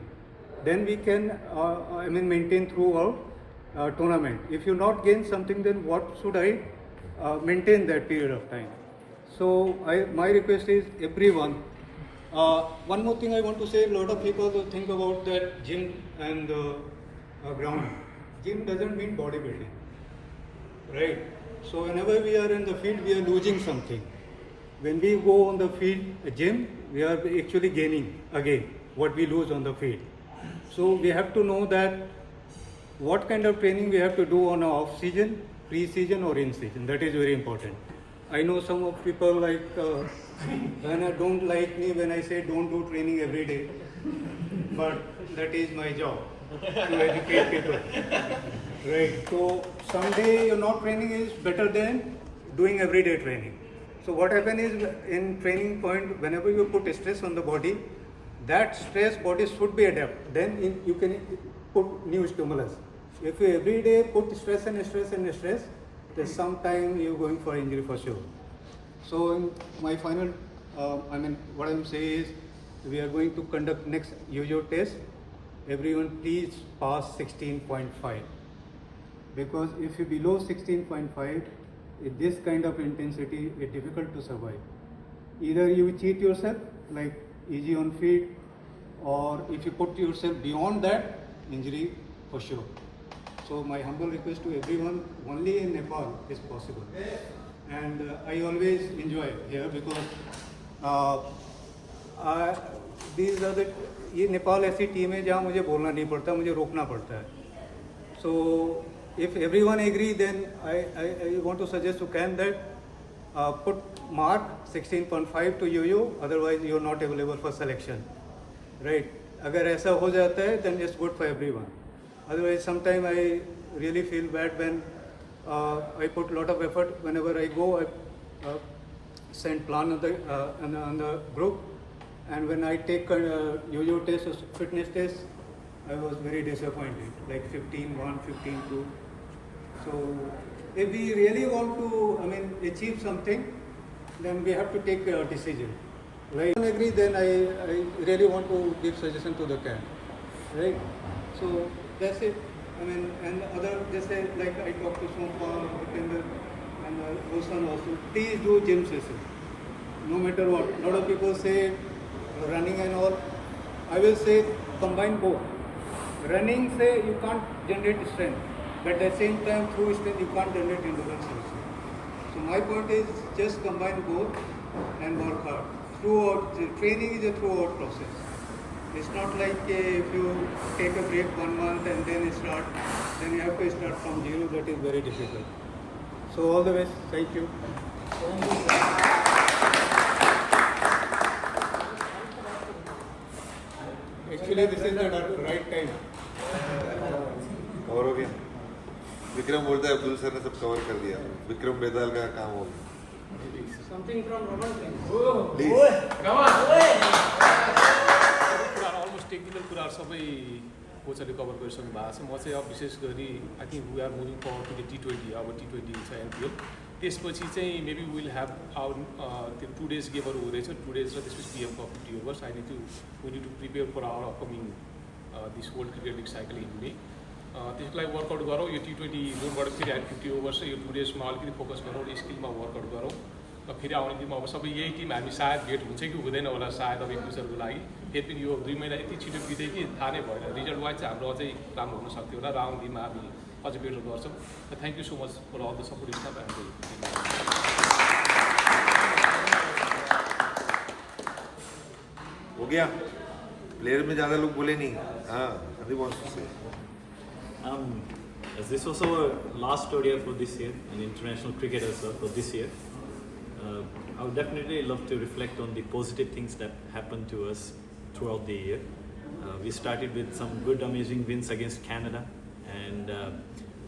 then we can maintain throughout tournament. If you not gain something, then what should I maintain that period of time? So my request is everyone. One more thing I want to say, a lot of people will think about that gym and ground. Gym doesn't mean bodybuilding, right? So whenever we are in the field, we are losing something. When we go on the field, gym, we are actually gaining again what we lose on the field. So we have to know that what kind of training we have to do on our off season, pre-season or in season. That is very important. I know some of people like when I don't like me when I say don't do training every day, but that is my job to educate people. Right. So someday you're not training is better than doing everyday training. So what happens is in training point, whenever you put stress on the body, that stress body should be adapt. Then you can put new stimulus. If you every day put stress and stress and stress, then sometime you're going for injury for sure. So in my final, what I'm saying is we are going to conduct next Yo-Yo test. Everyone please pass 16.5. Because if you below 16.5, this kind of intensity is difficult to survive. Either you cheat yourself, like easy on feet, or if you put yourself beyond that, injury for sure. So my humble request to everyone, only in Nepal is possible. And I always enjoy here because these are the ये नेपाल ऐसी team है जहाँ मुझे बोलना नहीं पड़ता, मुझे रोकना पड़ता है. So if everyone agree, then I want to suggest to Ken that put mark 16.5 to Yo-Yo, otherwise you are not available for selection, right? अगर ऐसा हो जाता है, then it's good for everyone. Otherwise, sometimes I really feel bad when I put a lot of effort. Whenever I go, I send plan on the group, and when I take Yo-Yo test or fitness test, I was very disappointed, like 15-1, 15-2. So if we really want to, achieve something, then we have to take a decision. Right? If I don't agree, then I really want to give suggestion to the camp. Right? So that's it. And other, just like I talked to Sompa, Vipender, and Rosan also, please do gym sessions. No matter what. A lot of people say running and all. I will say combine both. Running, say you can't generate strength, but at the same time through strength you can't generate endurance also. So my point is just combine both and work hard. Throughout, training is a throughout process. It's not like if you take a break 1 month and then you have to start from zero. That is very difficult. So all the best. Thank you. Actually, this is the right time. Cover हो गया. विक्रम बोलता है Abdul sir ने सब cover कर दिया. विक्रम बेताल का काम हो गया. Something from Raman, Please. Almost technical कुराहरू सबै कोचहरूले कभर गरिसक्नु भएको छ. म चाहिँ अब विशेष गरी I think we are moving for to the T20. अब T20 छ एनपिएल. त्यसपछि चाहिँ मेबी विल ह्याभ आवर त्यो 2 days गेमहरू हुँदैछ. 2 days र त्यसपछि PM cup 50 overs. We need to prepare for our upcoming this world cricket league cycle in May. त्यसको लागि वर्कआउट गरौँ. यो T20 जोनबाट फेरि आएर 50 overs छ. यो 2 days मा अलिकति फोकस गरौँ र स्किलमा वर्कआउट गरौँ. र फेरि आउने दिनमा अब सबै यही टिम हामी सायद भेट हुन्छ कि हुँदैन होला सायद अब फ्युचरको लागि. फेरि पनि यो 2 महिना यति छिटो बित्यो कि थाहा नै भएन. रिजल्ट वाइज चाहिँ हाम्रो अझै राम्रो हुन सक्थ्यो होला र आउने दिनमा हामी अझै बेटर गर्छौँ. र thank you so much for all the support staff and हो गया. प्लेयर में ज़्यादा लोग बोले नहीं. हाँ, अभी बहुत से. As this was our last ODI for this year, and international cricket as well for this year, I would definitely love to reflect on the positive things that happened to us throughout the year. We started with some good, amazing wins against Canada, and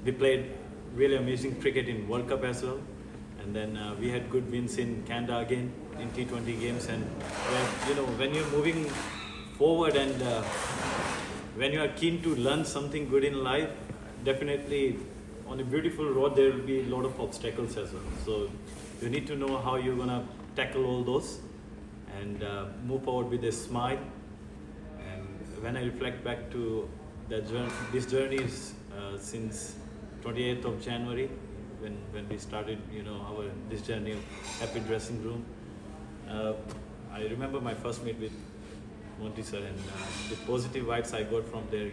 we played really amazing cricket in World Cup as well. And then we had good wins in Canada again in T20 games. And when you're moving forward and when you are keen to learn something good in life, definitely on a beautiful road there will be a lot of obstacles as well. So you need to know how you're gonna tackle all those and move forward with a smile. And when I reflect back to that journey, this journey is since 28th of January when we started, this journey of Happy Dressing Room. I remember my first meet with Monty sir and the positive vibes I got from there.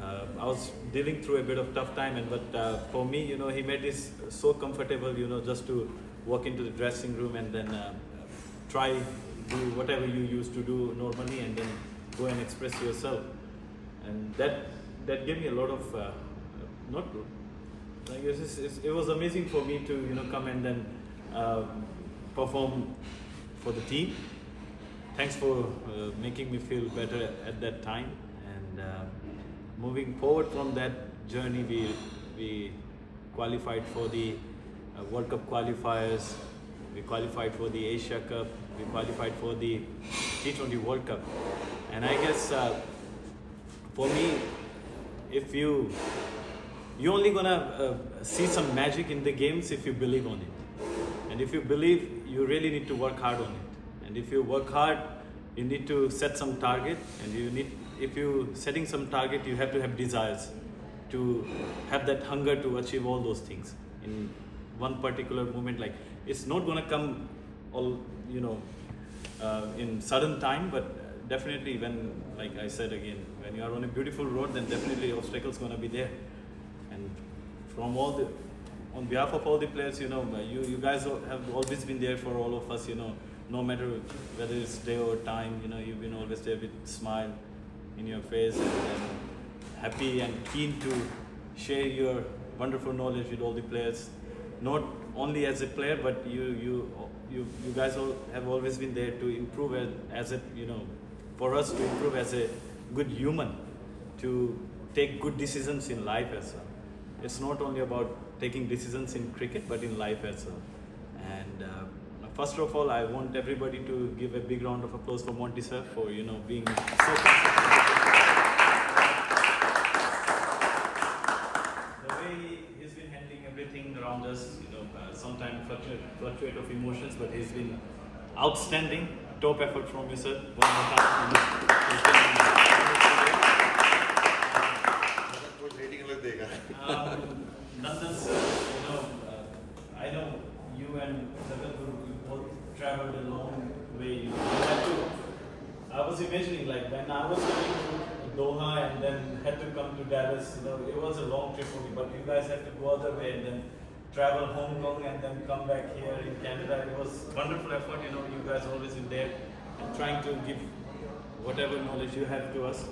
I was dealing through a bit of tough time, but for me, he made this so comfortable, just to walk into the dressing room and then try do whatever you used to do normally, and then go and express yourself. And that gave me a lot of it was amazing for me to come and then perform for the team. Thanks for making me feel better at that time. And moving forward from that journey, we qualified for the World Cup qualifiers, we qualified for the Asia Cup, we qualified for the T20 World Cup. And I guess for me, if you're only gonna see some magic in the games if you believe on it. And if you believe, you really need to work hard on it. And if you work hard, you need to set some target, and if you're setting some target, you have to have desires to have that hunger to achieve all those things in one particular moment. Like, it's not going to come all in sudden time, but definitely when, like I said again, when you are on a beautiful road, then definitely obstacles gonna be there. And from all the, on behalf of all the players, you know, you guys have always been there for all of us, you know, no matter whether it's day or time, you know, you've been always there with a smile in your face and happy and keen to share your wonderful knowledge with all the players, not only as a player, but you guys all have always been there to improve as a, you know, for us to improve as a good human, to take good decisions in life as well. It's not only about taking decisions in cricket, but in life as well. And first of all, I want everybody to give a big round of applause for Monty sir for, you know, being so the way he's been handling everything around us, you know, sometimes fluctuate of emotions, but he's been outstanding. Top effort from you, sir. One more time. Nandan sir, you know, I know you and Jagat Guru, you both traveled a long way. You had to, I was imagining, like when I was coming to Doha and then had to come to Dallas, you know, it was a long trip for me, but you guys had to go other way and then travel Hong Kong and then come back here in Canada. It was wonderful effort, you know, you guys always in there and trying to give whatever knowledge you have to us.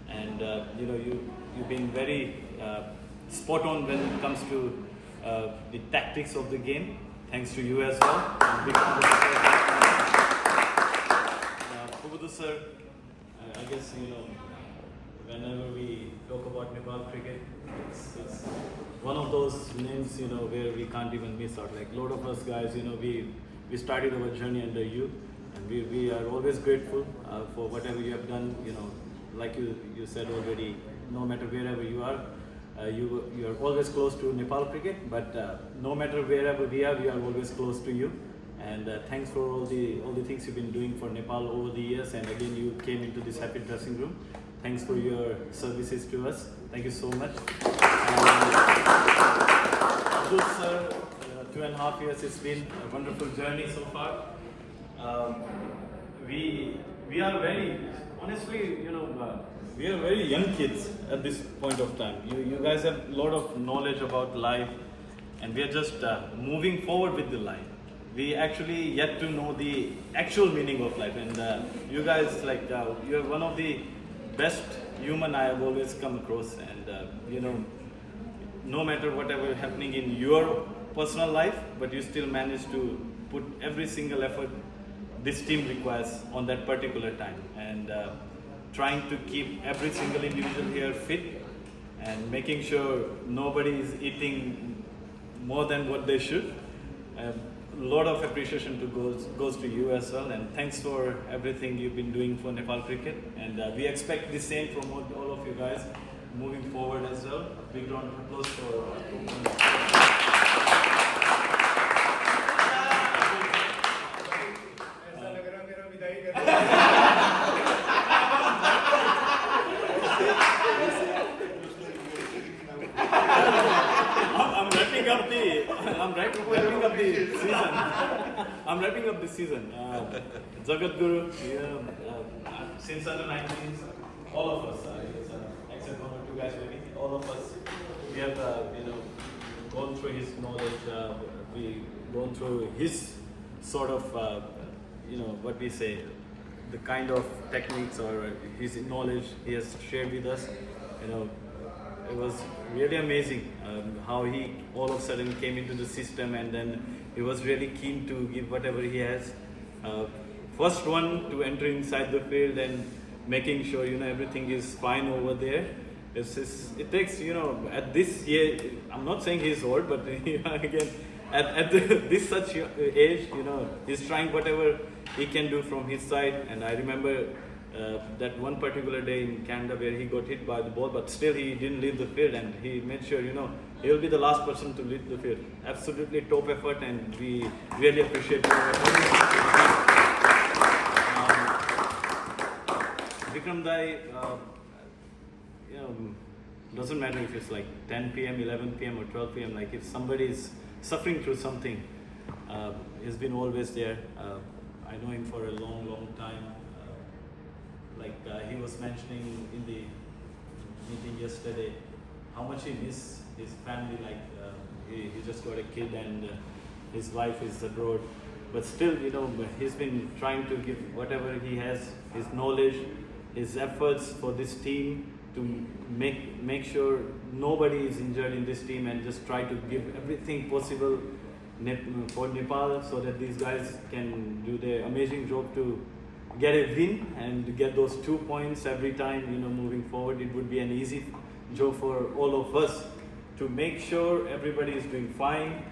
And you know, you've been very spot on when it comes to the tactics of the game. Thanks to you as well. Kubudu sir, I guess, you know, whenever we talk about Nepal cricket, it's one of those names, you know, where we can't even miss out. Like a lot of us guys, you know, we started our journey under you, and we are always grateful for whatever you have done. You know, like you said already, no matter wherever you are, you are always close to Nepal cricket. But no matter wherever we are always close to you. And thanks for all the things you've been doing for Nepal over the years. And again, you came into this happy dressing room. Thanks for your services to us. Thank you so much. Abdul sir, 2.5 years, it's been a wonderful journey so far. We are very, honestly, you know, we are very young kids at this point of time. You guys have a lot of knowledge about life, and we are just moving forward with the life. We actually yet to know the actual meaning of life, and you guys, like, you are one of the best human I have always come across. And you know, no matter whatever happening in your personal life, but you still manage to put every single effort this team requires on that particular time, and trying to keep every single individual here fit and making sure nobody is eating more than what they should. A lot of appreciation goes to you as well, and thanks for everything you've been doing for Nepal cricket. And we expect the same from all of you guys moving forward as well. Big round of applause for I'm wrapping up the season. Jagat Guru, since under 19s, all of us, except one or two guys maybe, all of us, we have you know, gone through his knowledge. We gone through his sort of you know, what we say, the kind of techniques or his knowledge he has shared with us. You know, it was really amazing how he all of a sudden came into the system, and then he was really keen to give whatever he has. First one to enter inside the field and making sure, you know, everything is fine over there. It takes, you know, at this year, I'm not saying he's old, but you know, again, at this such age, you know, he's trying whatever he can do from his side. And I remember that one particular day in Canada where he got hit by the ball, but still he didn't leave the field, and he made sure, you know, he will be the last person to leave the field. Absolutely top effort, and we really appreciate your effort. Vikram Dai, you know, doesn't matter if it's like 10 p.m., 11 p.m. or 12 p.m. Like if somebody is suffering through something, he's been always there. I know him for a long, long time. like he was mentioning in the meeting yesterday, how much he miss his family. Like he just got a kid and his wife is abroad, but still, you know, he's been trying to give whatever he has, his knowledge, his efforts for this team to make sure nobody is injured in this team, and just try to give everything possible for Nepal so that these guys can do their amazing job to get a win and get those 2 points every time, you know, moving forward. It would be an easy job for all of us to make sure everybody is doing fine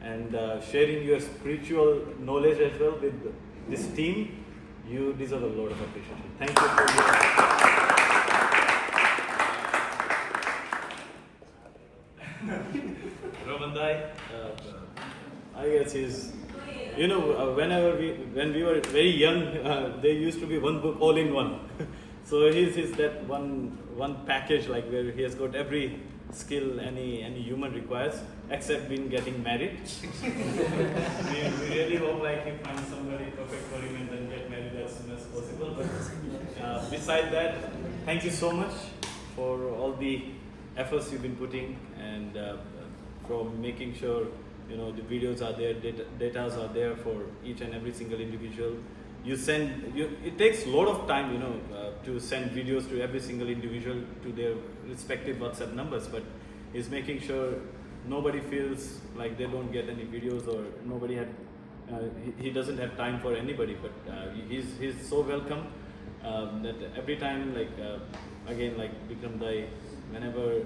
and sharing your spiritual knowledge as well with this team. You deserve a lot of appreciation. Thank you for your... Romandai, I guess he's, you know, when we were very young, there used to be one book all in one. So he's that one package, like where he has got every skill any human requires, except being getting married. we really hope like he finds somebody perfect for him and then get married as soon as possible. But beside that, thank you so much for all the efforts you've been putting, and from making sure, you know, the videos are there, datas are there for each and every single individual. It takes a lot of time, you know, to send videos to every single individual to their respective WhatsApp numbers, but he's making sure nobody feels like they don't get any videos, or he doesn't have time for anybody, but he's so welcome that every time, like again, like Vikram Dai, whenever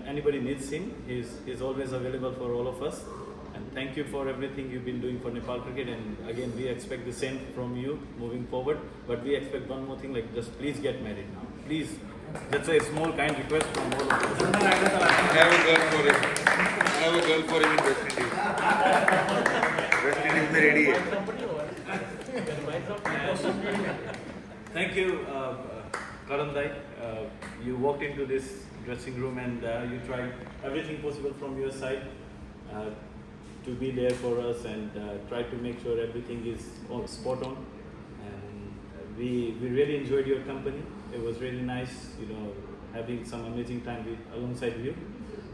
anybody needs him, he's always available for all of us. And thank you for everything you've been doing for Nepal cricket. And again, we expect the same from you moving forward. But we expect one more thing, like just please get married now. Please. That's a small kind request from all of us. I have a girl for him. I have a girl for him in West Indies. West Indies में ready है. Thank you, Karan Dai. You walked into this dressing room and you tried everything possible from your side to be there for us and try to make sure everything is spot on. And we really enjoyed your company. It was really nice, you know, having some amazing time alongside you.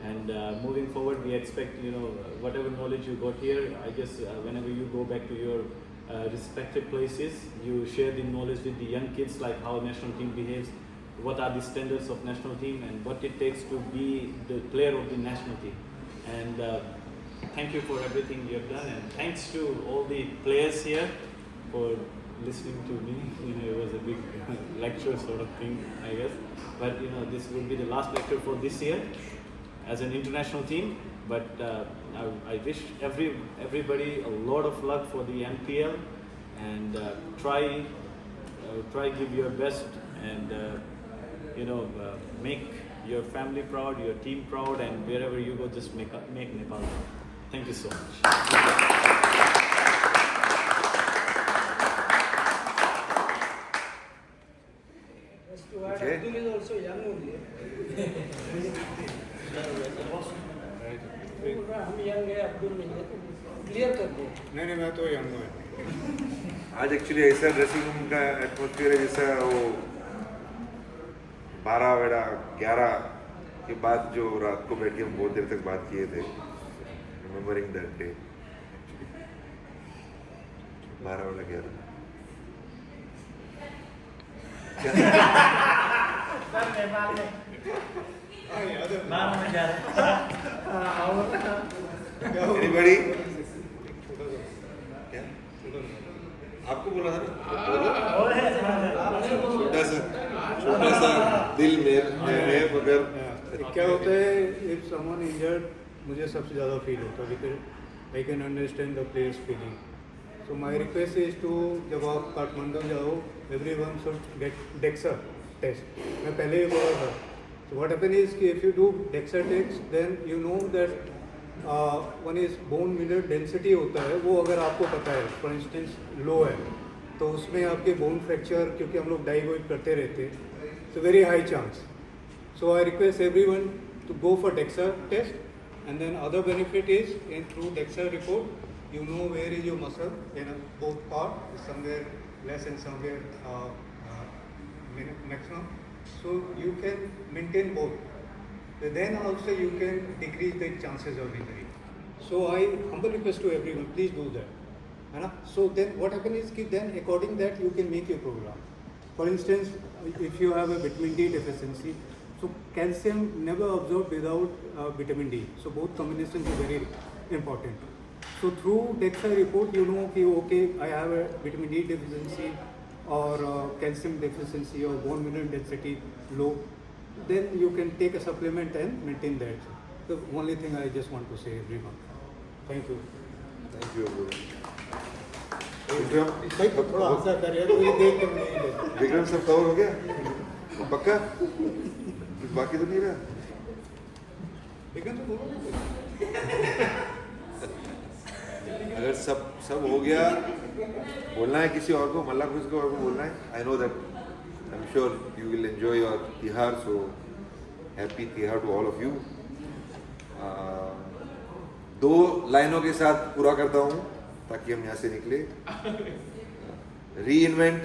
And moving forward, we expect, you know, whatever knowledge you got here, I guess whenever you go back to your respective places, you share the knowledge with the young kids, like how national team behaves, what are the standards of national team, and what it takes to be the player of the national team. And thank you for everything you have done, and thanks to all the players here for listening to me. You know, it was a big lecture sort of thing, I guess. But you know, this will be the last lecture for this year as an international team. But I wish everybody a lot of luck for the MPL, and try give your best, and you know, make your family proud, your team proud, and wherever you go, just make Nepal proud. Thank you so much. Just to add, Abdul is also young only. हम young है, अब्दुल नहीं है, तो clear कर दो. नहीं मैं तो यंग हूँ. आज एक्चुअली ऐसा ड्रेसिंग रूम का एटमॉस्फेयर है जैसा वो 12-11 के बाद जो रात को बैठ के हम बहुत देर तक बात किए थे. Remembering that day. 12-11. Anybody? क्या? आपको बोला था ना? छोटा सा दिल में मगर क्या होता है, if someone injured, मुझे सबसे ज़्यादा फील होता है, because I can understand the players feeling. So my request is to, जब आप काठमांडू जाओ, everyone should get DEXA test. मैं पहले ही बोला था. So what happens is कि if you do DEXA test, then you know that one is bone mineral density होता है, वो अगर आपको पता है, for instance low है, तो उसमें आपके bone fracture, क्योंकि हम लोग डाइवोइड करते रहते हैं, it's a very high chance. So I request everyone to go for DEXA test, and then other benefit is through DEXA report, you know where is your muscle in both part, somewhere less and somewhere maximum. So you can maintain both. Then also you can decrease the chances of injury. So I humble request to everyone, please do that. है ना? So then what happens is कि then according that you can make your program. For instance, if you have a vitamin D deficiency, so calcium never absorbed without vitamin D. So both combinations are very important. So through DEXA report, you know कि okay, I have a vitamin D deficiency or calcium deficiency or bone mineral density low. Then you can take a supplement and maintain that. The only thing I just want to say everyone. Thank you. Thank you. थोड़ा answer करिए तो ये देख के नहीं विक्रम सब cover हो गया पक्का बाकी तो नहीं रहा विक्रम तो बोलो अगर सब हो गया बोलना है किसी और को मल्ला किसी और को बोलना है I know that I am sure you will enjoy your Tihar so happy Tihar to all of you 2 लाइनों के साथ पूरा करता हूँ ताकि हम यहाँ से निकले reinvent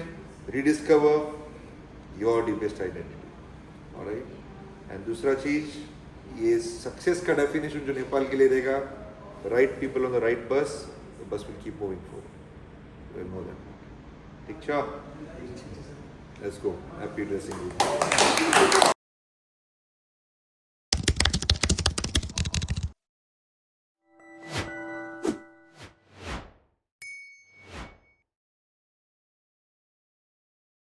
rediscover your deepest identity alright and दूसरा चीज ये सक्सेस का डेफिनेशन जो नेपाल के लिए देगा right people on the right bus the bus will keep moving forward will know that ठीक है let's go happy dressing room